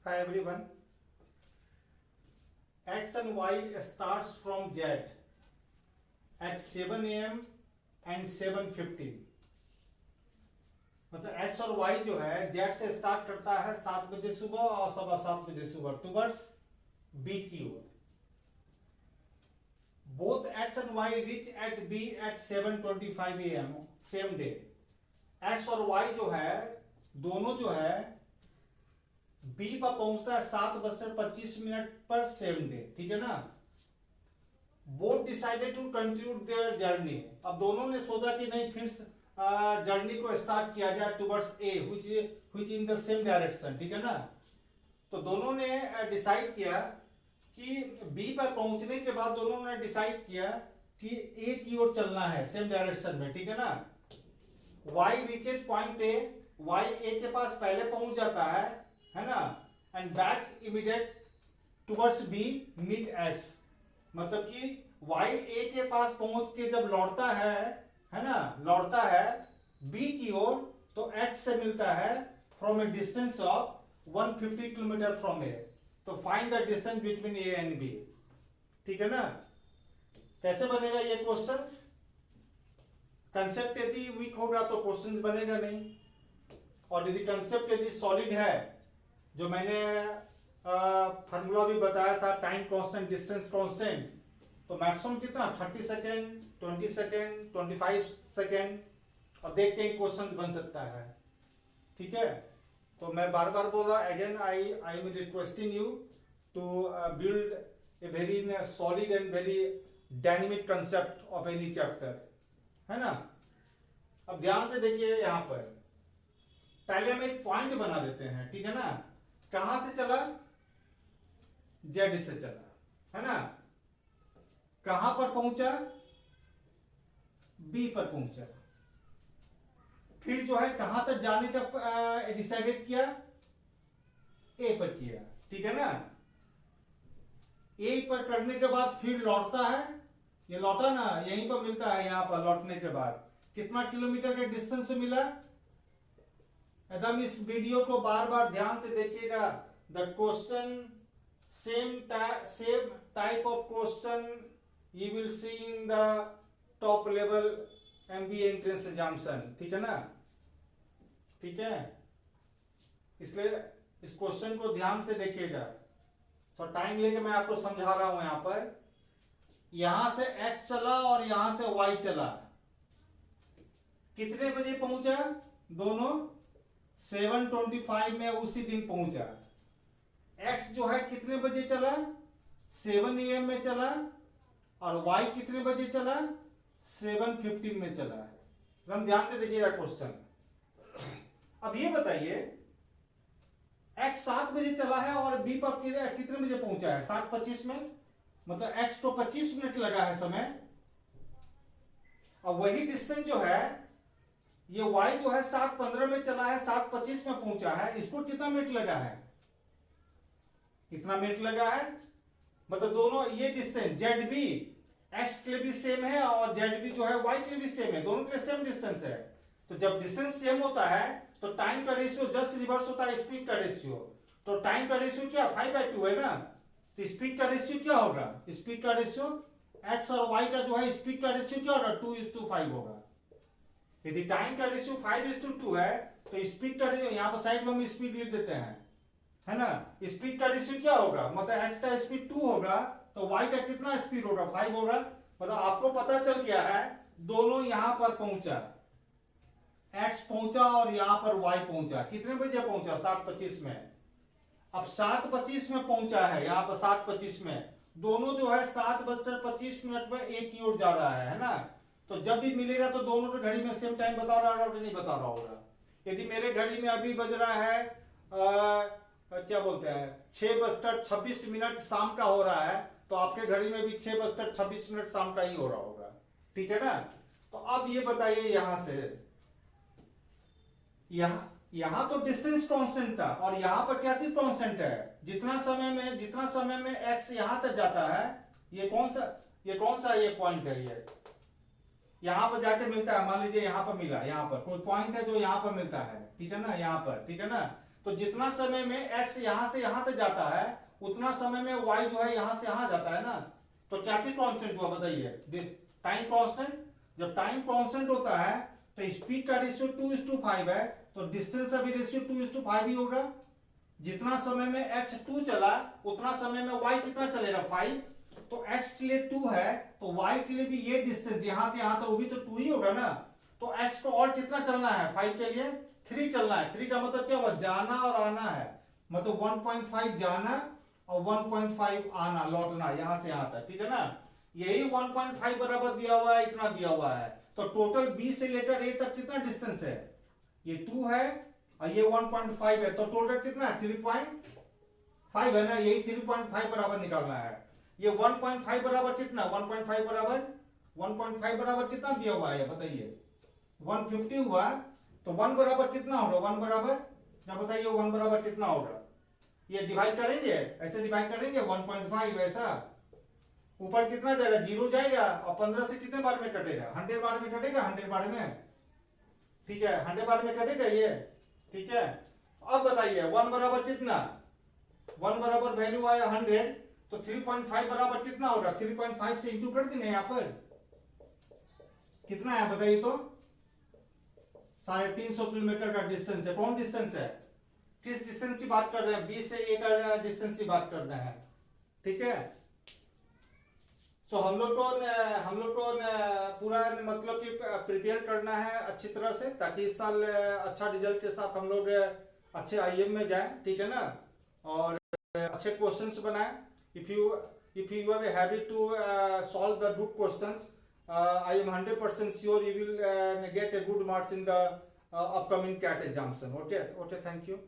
Hi everyone. X and Y starts from Z at 7 a.m. and 7:15. मतलब X और Y जो है Z से स्टार्ट करता है 7 बजे सुबह और 7:15 बजे सुबह टुवर्ड्स B की ओर. Both X and Y reach at B at 7:25 a.m. same day. X और Y जो है दोनों जो है बी पर पहुंचता है 7:25 पर सेम डे. ठीक है ना. Both decided to continue their journey. अब दोनों ने सोचा कि नहीं फिर जर्नी को स्टार्ट किया जाए towards a which in the same direction. ठीक है ना. तो दोनों ने डिसाइड किया कि बी पर पहुंचने के बाद दोनों ने डिसाइड किया कि ए की ओर चलना है सेम डायरेक्शन में. ठीक है ना. Y reaches point A. Y A के पास पहले पहुंच जाता है ना. And back immediate towards B meet X. मतलब कि वाई ए के पास पहुंच के जब लौटता है ना, लौटता है बी की ओर तो एक्स से मिलता है from a distance of 150 kilometre from A. तो find the distance between A and B. ठीक है ना. कैसे बनेगा ये क्वेश्चंस? कंसेप्ट यदि वीक होगा तो क्वेश्चंस बनेगा नहीं, और यदि कंसेप्ट यदि सॉलिड है, जो मैंने फार्मूला भी बताया था टाइम कांस्टेंट डिस्टेंस कांस्टेंट, तो मैक्सिमम कितना 30 सेकेंड 20 सेकेंड 25 सेकेंड, और देख के ही क्वेश्चंस बन सकता है. ठीक है. तो मैं बार बार बोल रहा again I am requesting you to build a very solid and very dynamic concept of any chapter. है ना. अब ध्यान से देखिए यहां पर पहले हम एक पॉइंट बना देते हैं. ठीक है ना. कहां से चला? जेड से चला. है ना. कहां पर पहुंचा? बी पर पहुंचा. फिर जो है कहां तक जाने का डिसाइडेड किया? ए पर किया. ठीक है ना. ए पर करने के बाद फिर लौटता है. ये लौटा ना, यहीं पर मिलता है. यहां पर लौटने के बाद कितना किलोमीटर के डिस्टेंस से मिला? एकदम इस वीडियो को बार बार ध्यान से देखिएगा. The question same type of question you will see in the top level MBA entrance examination. ठीक है ना. ठीक है. इसलिए इस क्वेश्चन को ध्यान से देखिएगा. तो टाइम लेके मैं आपको समझा रहा हूं. यहां पर यहां से x चला और यहां से y चला. कितने बजे पहुंचा? दोनों 7:25 में उसी दिन पहुंचा. x जो है कितने बजे चला? 7 AM में चला. और y कितने बजे चला? 7:15 में चला. हम ध्यान से देखिएगा क्वेश्चन. अब ये बताइए x 7 बजे चला है और b पर कितने बजे पहुंचा है? 7:25 में. मतलब x को 25 मिनट लगा है समय. और वही डिस्टेंस जो है ये y जो है 7:15 में चला है, 7:25 में पहुंचा है. इसको कितना मिनट लगा है? कितना मिनट लगा है? मतलब दोनों ये डिस्टेंस जेड बी एक्स के लिए भी सेम है और जेड बी जो है y के लिए भी सेम है. दोनों के लिए सेम डिस्टेंस है. तो जब डिस्टेंस सेम होता है तो टाइम का रेशियो जस्ट रिवर्स होता है स्पीड का रेशियो. तो टाइम का रेशियो क्या 5/2 है ना. तो स्पीड का रेशियो क्या होगा? स्पीड का रेशियो एक्स और वाई का जो है स्पीड का रेशियो क्या होगा? 2:5 होगा. यदि टाइम का रेशियो 5:2 है तो स्पीड का रेशियो यहां पर साइड में हम स्पीड लिख देते हैं. है ना. स्पीड का रेशियो क्या होगा? मतलब एक्स का स्पीड 2 होगा तो वाई का कितना स्पीड होगा? 5 होगा. मतलब आपको पता चल गया है दोनों यहां पर पहुंचा. एक्स पहुंचा और यहां पर वाई पहुंचा. कितने बजे पहुंचा? 7:25 में. अब 7:25 में पहुंचा है यहां पर 7:25 में. दोनों जो है 7:25 पर एक की ओर जा रहा है ना. तो जब भी मिलेगा तो दोनों के घड़ी में सेम टाइम बता रहा होगा कि नहीं बता रहा होगा? यदि मेरे घड़ी में अभी बज रहा है क्या बोलते हैं 6:26 शाम का हो रहा है, तो आपके घड़ी में भी 6:26 शाम का ही हो रहा होगा. ठीक है ना. तो अब ये बताइए यहां से यहां तो डिस्टेंस कांस्टेंट था और यहां पर क्या चीज कांस्टेंट है? जितना समय में x यहां तक जाता है. ये कौन सा ये पॉइंट है? ये यहां पर जाके मिलता है. मान लीजिए यहां पर मिला, यहां पर कोई पॉइंट है जो यहां पर मिलता है. ठीक है ना. यहां पर. ठीक है ना. तो जितना समय में x यहां से यहां तक जाता है उतना समय में y जो है यहां से यहां जाता है ना। तो क्या चीज कांस्टेंट हुआ बताइए, टाइम कांस्टेंट। जब टाइम कांस्टेंट होता है तो स्पीड का रेशियो 2:5 है, तो डिस्टेंस का भी रेशियो 2:5 ही होगा। जितना समय में x 2 चला उतना समय में y कितना चलेगा 5। तो x के लिए 2 है तो y के लिए भी ये डिस्टेंस यहां से यहां तक वो भी तो 2 ही होगा ना। तो x को और कितना चलना है 5 के लिए 3 चलना है। 3 का मतलब क्या हुआ, जाना और आना है, मतलब 1.5 जाना और 1.5 आना, लौटना यहां से यहां तक, ठीक है ना। यही 1.5 बराबर दिया हुआ है, इतना दिया हुआ है। तो टोटल b से लेकर a तक कितना डिस्टेंस है, ये 2 है और ये 1.5 है, तो टोटल कितना है 3.5 है ना। यही 3.5 बराबर निकालना है। ये 1.5 बराबर कितना, 1.5 बराबर कितना दिया हुआ है बताइए, 150 हुआ। तो 1 बराबर कितना होगा, 1 बराबर क्या बताइए, 1 बराबर कितना होगा। ये डिवाइड करेंगे, ऐसे डिवाइड करेंगे 1.5 ऐसा, ऊपर कितना जाएगा 0 जाएगा और 15 से कितने बार में कटेगा, 100 बार में कटेगा, 100 बार में, ठीक है 100 बार में कटेगा ये, ठीक है। अब बताइए 1 बराबर कितना, 1 बराबर वैल्यू आया 100, तो 3.5 बराबर कितना होगा, 3.5 से इंटू कर देंगे, यहाँ पर कितना है बताइए, तो 350 किलोमीटर का डिस्टेंस है। कौन डिस्टेंस है, किस डिस्टेंस की बात कर रहे हैं, 20 से ए का डिस्टेंस की बात कर रहे हैं, ठीक है। सो हम लोग को पूरा मतलब कि प्रिपेयर करना है अच्छी तरह से, ताकि इस साल अच्छा रिजल्ट के साथ हम लोग अच्छे आईएम में जाएं, ठीक है ना, और अच्छे क्वेश्चंस बनाएं। If you have a habit to solve the good questions, I am 100% sure you will get a good marks in the upcoming CAT examination. Okay, thank you.